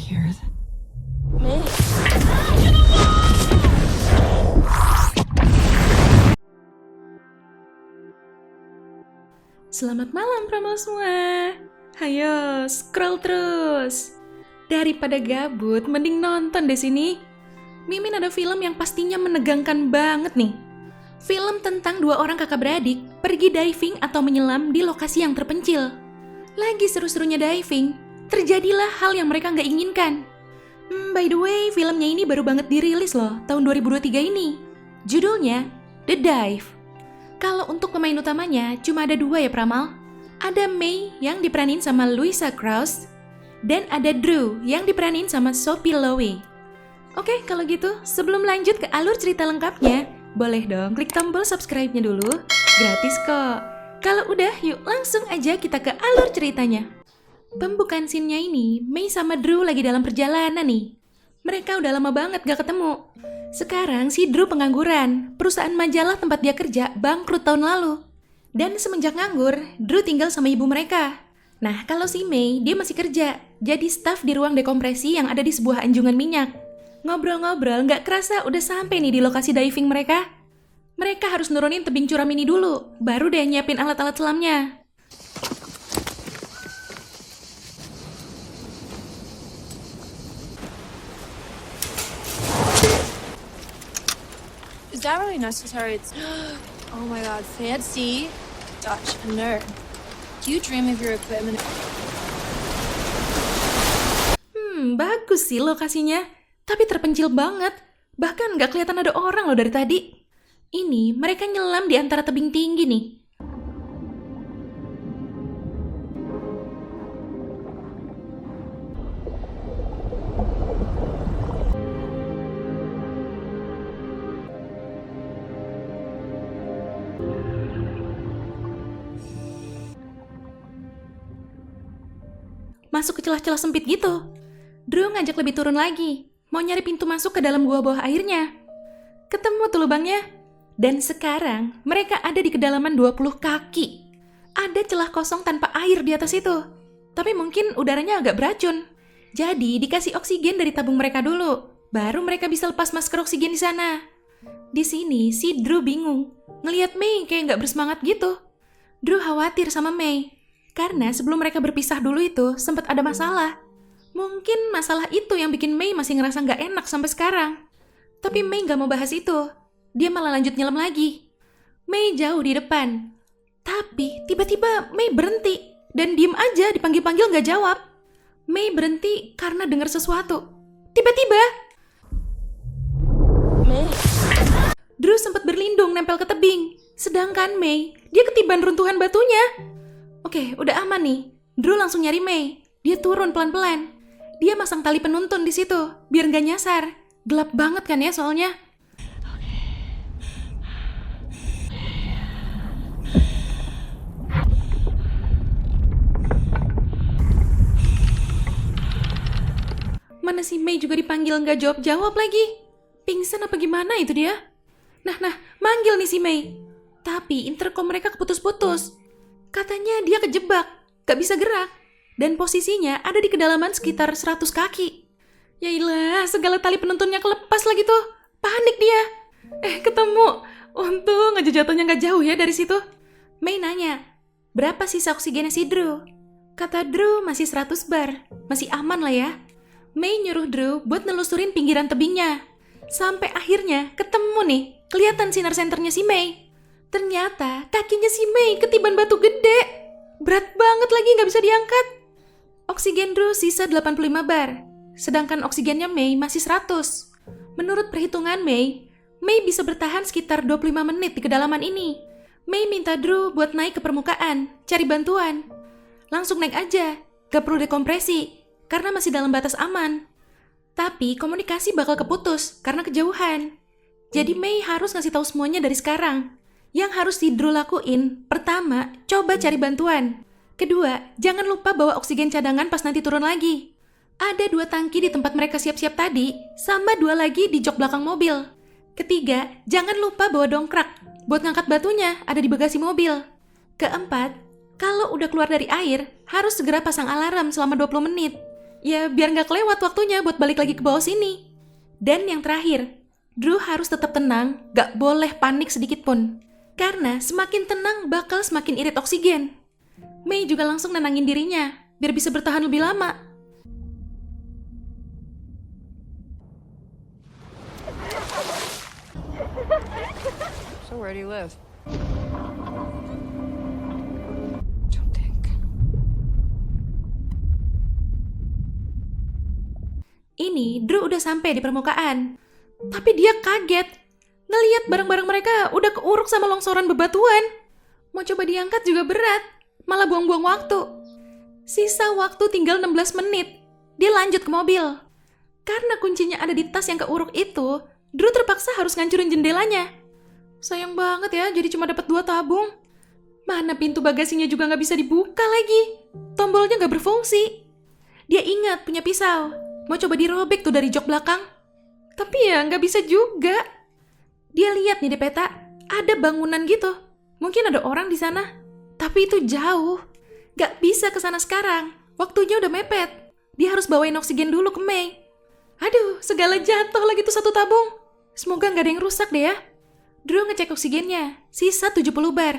scared. May. Selamat malam promo semua. Hayo, scroll terus. Daripada gabut, mending nonton deh sini. Mimin ada film yang pastinya menegangkan banget nih. Film tentang dua orang kakak beradik pergi diving atau menyelam di lokasi yang terpencil. Lagi seru-serunya diving, terjadilah hal yang mereka nggak inginkan. By the way, filmnya ini baru banget dirilis loh, tahun 2023 ini. Judulnya The Dive. Kalau untuk pemain utamanya, cuma ada dua ya Pramal. Ada May yang diperanin sama Louisa Krause, dan ada Drew yang diperanin sama Sophie Lowe. Oke, kalau gitu, sebelum lanjut ke alur cerita lengkapnya, boleh dong klik tombol subscribe-nya dulu, gratis kok. Kalau udah, yuk langsung aja kita ke alur ceritanya. Pembukaan scene-nya ini, May sama Drew lagi dalam perjalanan nih. Mereka udah lama banget gak ketemu. Sekarang si Drew pengangguran, perusahaan majalah tempat dia kerja bangkrut tahun lalu. Dan semenjak nganggur, Drew tinggal sama ibu mereka. Nah, kalau si May, dia masih kerja, jadi staf di ruang dekompresi yang ada di sebuah anjungan minyak. Ngobrol-ngobrol, gak kerasa udah sampai nih di lokasi diving mereka. Mereka harus nurunin tebing curam ini dulu, baru deh nyiapin alat-alat selamnya. Is that really necessary? It's. Oh my god, fancy. Such a nerd. Do you dream of your equipment? Bagus sih lokasinya, tapi terpencil banget. Bahkan gak kelihatan ada orang loh dari tadi. Ini mereka nyelam di antara tebing tinggi nih. Masuk ke celah-celah sempit gitu. Drew ngajak lebih turun lagi, mau nyari pintu masuk ke dalam gua bawah airnya. Ketemu tuh lubangnya. Dan sekarang mereka ada di kedalaman 20 kaki. Ada celah kosong tanpa air di atas itu. Tapi mungkin udaranya agak beracun. Jadi dikasih oksigen dari tabung mereka dulu, baru mereka bisa lepas masker oksigen di sana. Di sini si Drew bingung, ngelihat May kayak nggak bersemangat gitu. Drew khawatir sama May. Karena sebelum mereka berpisah dulu itu sempat ada masalah. Mungkin masalah itu yang bikin May masih ngerasa nggak enak sampai sekarang. Tapi May nggak mau bahas itu. Dia malah lanjut nyelam lagi. May jauh di depan. Tapi tiba-tiba May berhenti dan diem aja dipanggil-panggil nggak jawab. May berhenti karena dengar sesuatu. Tiba-tiba May. Drew sempat berlindung nempel ke tebing. Sedangkan May, dia ketiban runtuhan batunya. Oke, udah aman nih. Drew langsung nyari May. Dia turun pelan-pelan. Dia masang tali penuntun di situ, biar nggak nyasar. Gelap banget kan ya soalnya. Mana si May juga dipanggil nggak jawab-jawab lagi. Pingsan apa gimana itu dia? Nah, manggil nih si May. Tapi intercom mereka keputus-putus. Katanya dia kejebak, gak bisa gerak, dan posisinya ada di kedalaman sekitar 100 kaki. Yailah, segala tali penuntunnya kelepas lagi tuh. Panik dia. Ketemu. Untung aja jatuhnya gak jauh ya dari situ. May nanya, berapa sisa oksigennya si Drew? Kata Drew masih 100 bar, masih aman lah ya. May nyuruh Drew buat nelusurin pinggiran tebingnya. Sampai akhirnya ketemu nih, kelihatan sinar senternya si May. Ternyata kakinya si May ketiban batu gede. Berat banget lagi, gak bisa diangkat. Oksigen Drew sisa 85 bar, sedangkan oksigennya May masih 100. Menurut perhitungan May bisa bertahan sekitar 25 menit di kedalaman ini. May minta Drew buat naik ke permukaan, cari bantuan. Langsung naik aja, gak perlu dekompresi, karena masih dalam batas aman. Tapi komunikasi bakal keputus karena kejauhan. Jadi May harus ngasih tahu semuanya dari sekarang. Yang harus si Drew lakuin, pertama, coba cari bantuan. Kedua, jangan lupa bawa oksigen cadangan pas nanti turun lagi. Ada 2 tangki di tempat mereka siap-siap tadi, sama 2 lagi di jok belakang mobil. Ketiga, jangan lupa bawa dongkrak, buat ngangkat batunya ada di bagasi mobil. Keempat, kalau udah keluar dari air, harus segera pasang alarm selama 20 menit. Ya biar nggak kelewat waktunya buat balik lagi ke bawah sini. Dan yang terakhir, Drew harus tetap tenang, gak boleh panik sedikit pun. Karena semakin tenang bakal semakin irit oksigen. Mei juga langsung nenangin dirinya, biar bisa bertahan lebih lama. So where do you live? Don't think. Ini Drew udah sampai di permukaan. Tapi dia kaget. Ngeliat barang-barang mereka udah keuruk sama longsoran bebatuan. Mau coba diangkat juga berat. Malah buang-buang waktu. Sisa waktu tinggal 16 menit. Dia lanjut ke mobil. Karena kuncinya ada di tas yang keuruk itu, Drew terpaksa harus ngancurin jendelanya. Sayang banget ya, jadi cuma dapat 2 tabung. Mana pintu bagasinya juga nggak bisa dibuka lagi. Tombolnya nggak berfungsi. Dia ingat punya pisau. Mau coba dirobek tuh dari jok belakang. Tapi ya nggak bisa juga. Dia lihat nih di peta, ada bangunan gitu. Mungkin ada orang di sana. Tapi itu jauh. Gak bisa ke sana sekarang. Waktunya udah mepet. Dia harus bawain oksigen dulu ke Mei. Aduh, segala jatuh lagi tuh 1 tabung. Semoga nggak ada yang rusak deh ya. Drew ngecek oksigennya, sisa 70 bar.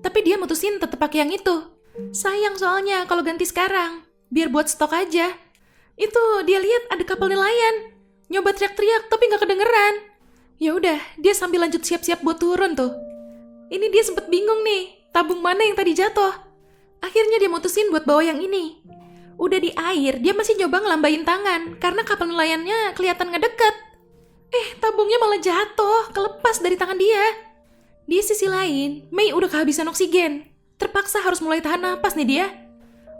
Tapi dia mutusin tetep pakai yang itu. Sayang soalnya kalau ganti sekarang, biar buat stok aja. Itu dia lihat ada kapal nelayan. Nyoba teriak-teriak tapi nggak kedengeran. Ya udah, dia sambil lanjut siap-siap buat turun tuh. Ini dia sempet bingung nih, tabung mana yang tadi jatuh. Akhirnya dia mutusin buat bawa yang ini. Udah di air, dia masih nyoba ngelambain tangan karena kapal nelayannya kelihatan ngedeket. Tabungnya malah jatuh, kelepas dari tangan dia. Di sisi lain, Mei udah kehabisan oksigen. Terpaksa harus mulai tahan napas nih dia.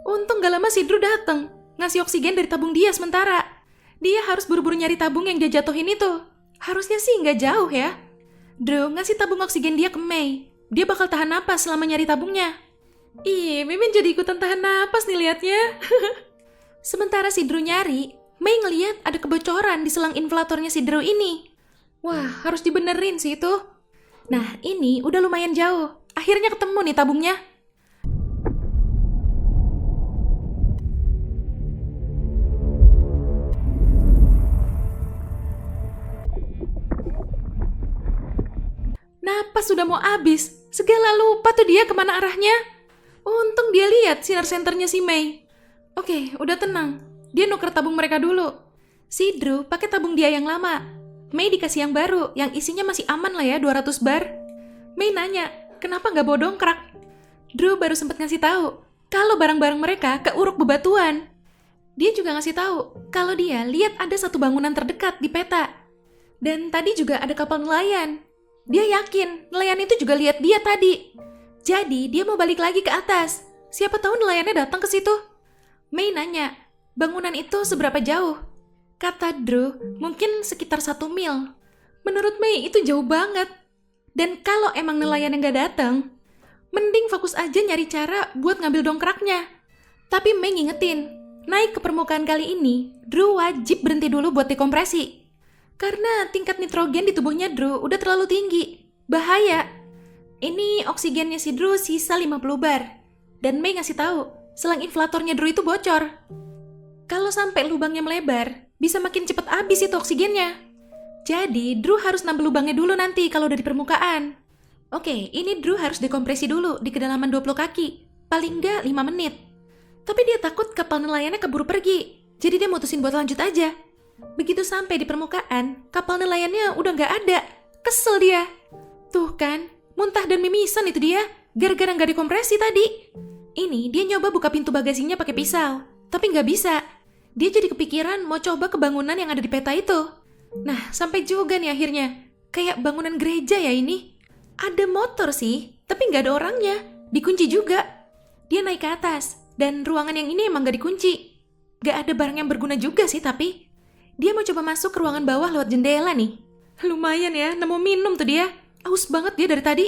Untung gak lama si Drew dateng, ngasih oksigen dari tabung dia sementara. Dia harus buru-buru nyari tabung yang dia jatuhin itu. Harusnya sih nggak jauh ya. Drew ngasih tabung oksigen dia ke Mei. Dia bakal tahan napas selama nyari tabungnya. Ih, Mimin jadi ikutan tahan napas nih liatnya. Sementara si Drew nyari, Mei ngeliat ada kebocoran di selang inflatornya si Drew ini. Wah, harus dibenerin sih itu. Nah, ini udah lumayan jauh. Akhirnya ketemu nih tabungnya. Napas sudah mau habis. Segala lupa tuh dia kemana arahnya. Untung dia lihat sinar senternya si Mei. Oke, udah tenang. Dia nuker tabung mereka dulu. Si Drew pakai tabung dia yang lama. Mei dikasih yang baru, yang isinya masih aman lah ya, 200 bar. Mei nanya, kenapa nggak bawa dongkrak? Drew baru sempet ngasih tahu kalau barang-barang mereka keuruk bebatuan. Dia juga ngasih tahu kalau dia lihat ada satu bangunan terdekat di peta. Dan tadi juga ada kapal nelayan. Dia yakin nelayan itu juga lihat dia tadi. Jadi dia mau balik lagi ke atas. Siapa tahu nelayannya datang ke situ. Mei nanya, bangunan itu seberapa jauh? Kata Drew, mungkin sekitar 1 mil. Menurut Mei itu jauh banget. Dan kalau emang nelayan yang gak datang, mending fokus aja nyari cara buat ngambil dongkraknya. Tapi Mei ngingetin, naik ke permukaan kali ini, Drew wajib berhenti dulu buat dekompresi. Karena tingkat nitrogen di tubuhnya Drew udah terlalu tinggi. Bahaya. Ini oksigennya si Drew sisa 50 bar. Dan Mei ngasih tahu, selang inflatornya Drew itu bocor. Kalau sampai lubangnya melebar, bisa makin cepat habis itu oksigennya. Jadi, Drew harus nambah lubangnya dulu nanti kalau udah di permukaan. Oke, ini Drew harus dekompresi dulu di kedalaman 20 kaki. Paling nggak 5 menit. Tapi dia takut kapal nelayannya keburu pergi. Jadi dia mutusin buat lanjut aja. Begitu sampai di permukaan, kapal nelayannya udah nggak ada. Kesel dia. Tuh kan, muntah dan mimisan itu dia. Gara-gara nggak dekompresi tadi. Ini dia nyoba buka pintu bagasinya pakai pisau. Tapi nggak bisa. Dia jadi kepikiran mau coba ke bangunan yang ada di peta itu. Nah, sampai juga nih akhirnya. Kayak bangunan gereja ya ini. Ada motor sih, tapi nggak ada orangnya. Dikunci juga. Dia naik ke atas, dan ruangan yang ini emang nggak dikunci. Nggak ada barang yang berguna juga sih, tapi dia mau coba masuk ke ruangan bawah lewat jendela nih. Lumayan ya, nemu minum tuh dia. Aus banget dia dari tadi.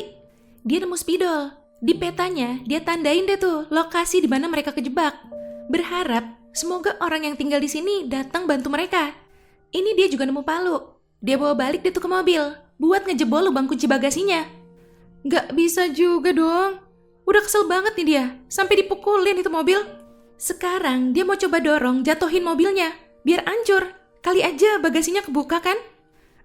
Dia nemu spidol. Di petanya, dia tandain deh tuh lokasi di mana mereka kejebak. Berharap semoga orang yang tinggal di sini datang bantu mereka. Ini dia juga nemu palu. Dia bawa balik deh tuh ke mobil buat ngejebol lubang kunci bagasinya. Gak bisa juga dong. Udah kesel banget nih dia. Sampai dipukulin itu mobil. Sekarang dia mau coba dorong jatuhin mobilnya, biar hancur. Kali aja bagasinya kebuka kan?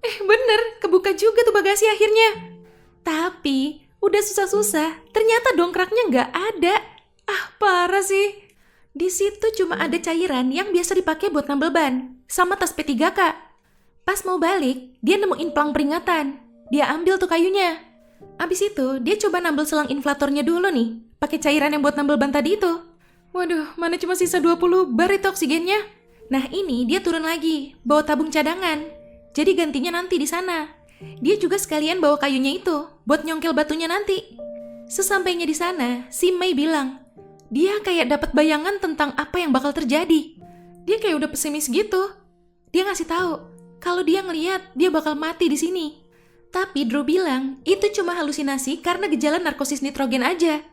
Bener, kebuka juga tuh bagasi akhirnya. Tapi, udah susah-susah, ternyata dongkraknya nggak ada. Parah sih. Di situ cuma ada cairan yang biasa dipakai buat nambel ban, sama tas P3K. Pas mau balik, dia nemuin pelang peringatan. Dia ambil tuh kayunya. Abis itu, dia coba nambel selang inflatornya dulu nih, pakai cairan yang buat nambel ban tadi itu. Waduh, mana cuma sisa 20 bar itu oksigennya. Nah ini dia turun lagi, bawa tabung cadangan. Jadi gantinya nanti di sana. Dia juga sekalian bawa kayunya itu, buat nyongkel batunya nanti. Sesampainya di sana, si Mei bilang, dia kayak dapat bayangan tentang apa yang bakal terjadi. Dia kayak udah pesimis gitu. Dia ngasih tahu kalau dia ngelihat dia bakal mati di sini. Tapi Drew bilang itu cuma halusinasi karena gejala narkosis nitrogen aja.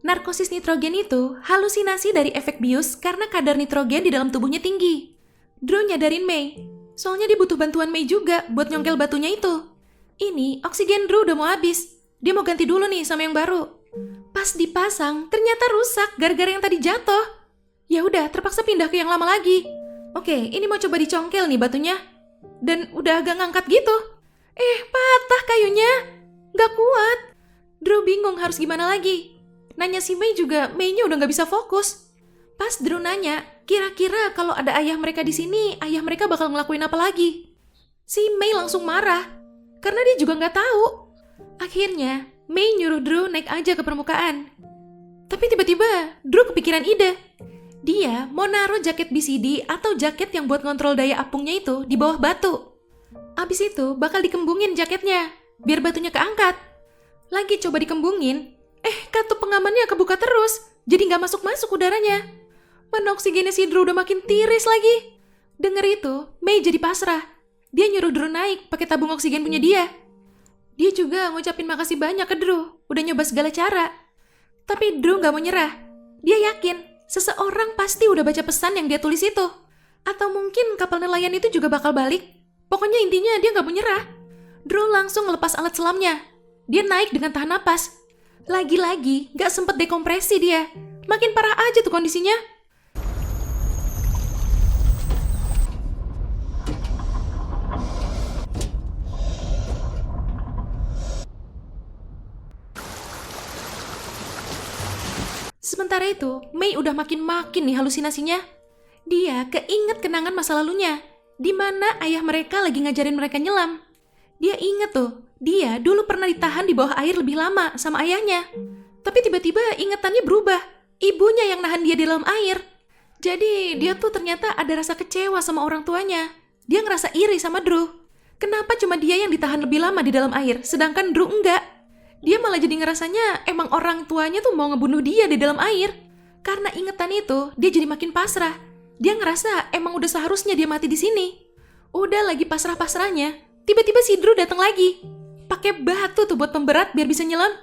Narkosis nitrogen itu halusinasi dari efek bius karena kadar nitrogen di dalam tubuhnya tinggi. Drew nyadarin Mei, soalnya dia butuh bantuan Mei juga buat nyongkel batunya itu. Ini oksigen Drew udah mau habis. Dia mau ganti dulu nih sama yang baru. Pas dipasang, ternyata rusak gara-gara yang tadi jatuh. Ya udah, terpaksa pindah ke yang lama lagi. Oke, ini mau coba dicongkel nih batunya. Dan udah agak ngangkat gitu. Patah kayunya. Gak kuat. Drew bingung harus gimana lagi. Nanya si Mei juga, Mei-nya udah gak bisa fokus. Pas Drew nanya, kira-kira kalau ada ayah mereka di sini, ayah mereka bakal ngelakuin apa lagi? Si Mei langsung marah, karena dia juga gak tahu. Akhirnya, Mei nyuruh Drew naik aja ke permukaan. Tapi tiba-tiba, Drew kepikiran ide. Dia mau naruh jaket BCD atau jaket yang buat ngontrol daya apungnya itu di bawah batu. Abis itu bakal dikembungin jaketnya, biar batunya keangkat. Lagi coba dikembungin, katup pengamannya kebuka terus, jadi nggak masuk-masuk udaranya. Mana oksigennya si Drew udah makin tiris lagi. Denger itu, Mei jadi pasrah. Dia nyuruh Drew naik pakai tabung oksigen punya dia. Dia juga ngucapin makasih banyak ke Drew, udah nyoba segala cara. Tapi Drew nggak mau nyerah. Dia yakin seseorang pasti udah baca pesan yang dia tulis itu. Atau mungkin kapal nelayan itu juga bakal balik. Pokoknya intinya dia nggak mau nyerah. Drew langsung ngelepas alat selamnya. Dia naik dengan tahan napas. Lagi-lagi gak sempet dekompresi dia. Makin parah aja tuh kondisinya. Sementara itu, Mei udah makin nih halusinasinya. Dia keinget kenangan masa lalunya, di mana ayah mereka lagi ngajarin mereka nyelam. Dia inget tuh, dia dulu pernah ditahan di bawah air lebih lama sama ayahnya. Tapi tiba-tiba ingetannya berubah. Ibunya yang nahan dia di dalam air. Jadi dia tuh ternyata ada rasa kecewa sama orang tuanya. Dia ngerasa iri sama Drew. Kenapa cuma dia yang ditahan lebih lama di dalam air, sedangkan Drew enggak? Dia malah jadi ngerasanya emang orang tuanya tuh mau ngebunuh dia di dalam air. Karena ingetan itu, dia jadi makin pasrah. Dia ngerasa emang udah seharusnya dia mati di sini. Udah lagi pasrah-pasrahnya, tiba-tiba si Drew datang lagi. Pakai batu tuh buat pemberat biar bisa nyelam.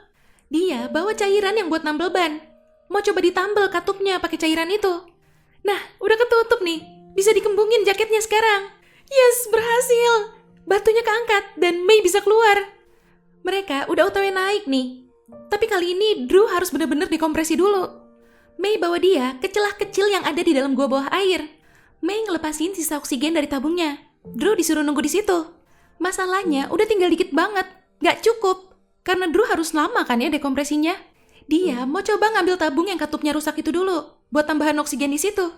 Dia bawa cairan yang buat nambel ban. Mau coba ditambel katupnya pakai cairan itu. Nah, udah ketutup nih. Bisa dikembungin jaketnya sekarang. Yes, berhasil. Batunya keangkat dan Mei bisa keluar. Mereka udah OTW naik nih. Tapi kali ini Drew harus bener-bener dikompresi dulu. Mei bawa dia ke celah kecil yang ada di dalam gua bawah air. Mei ngelepasin sisa oksigen dari tabungnya. Drew disuruh nunggu di situ. Masalahnya udah tinggal dikit banget. Gak cukup. Karena Drew harus lama kan ya dekompresinya. Dia mau coba ngambil tabung yang katupnya rusak itu dulu. Buat tambahan oksigen di situ.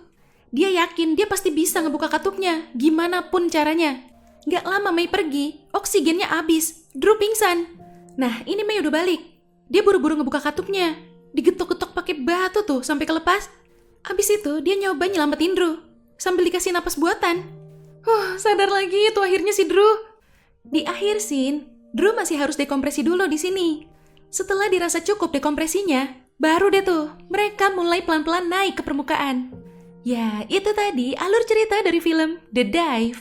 Dia yakin dia pasti bisa ngebuka katupnya. Gimana pun caranya. Gak lama Mei pergi, oksigennya habis. Drew pingsan. Nah ini Mei udah balik. Dia buru-buru ngebuka katupnya. Digetok-getok pakai batu tuh sampai kelepas. Abis itu dia nyoba nyelamatin Drew. Sambil dikasih napas buatan. Sadar lagi tuh akhirnya si Drew. Di akhir scene, Drew masih harus dekompresi dulu di sini. Setelah dirasa cukup dekompresinya, baru deh tuh mereka mulai pelan-pelan naik ke permukaan. Ya, itu tadi alur cerita dari film The Dive.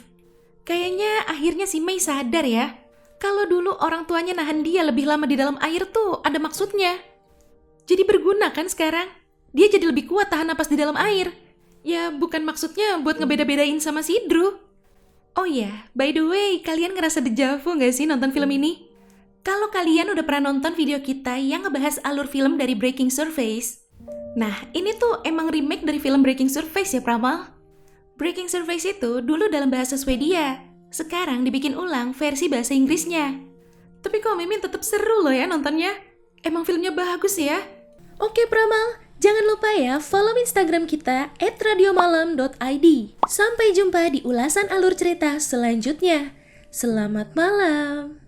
Kayaknya akhirnya si Mei sadar ya, kalau dulu orang tuanya nahan dia lebih lama di dalam air tuh ada maksudnya. Jadi berguna kan sekarang? Dia jadi lebih kuat tahan napas di dalam air. Ya, bukan maksudnya buat ngebeda-bedain sama si Drew. Oh iya, by the way, kalian ngerasa dejavu gak sih nonton film ini? Kalau kalian udah pernah nonton video kita yang ngebahas alur film dari Breaking Surface, Nah, ini tuh emang remake dari film Breaking Surface ya, Pramal. Breaking Surface itu dulu dalam bahasa Swedia. Sekarang dibikin ulang versi bahasa Inggrisnya. Tapi kok Mimin tetap seru loh ya nontonnya. Emang filmnya bagus ya. Oke Pramal, jangan lupa ya follow Instagram kita @radiomalam.id. Sampai jumpa di ulasan alur cerita selanjutnya. Selamat malam.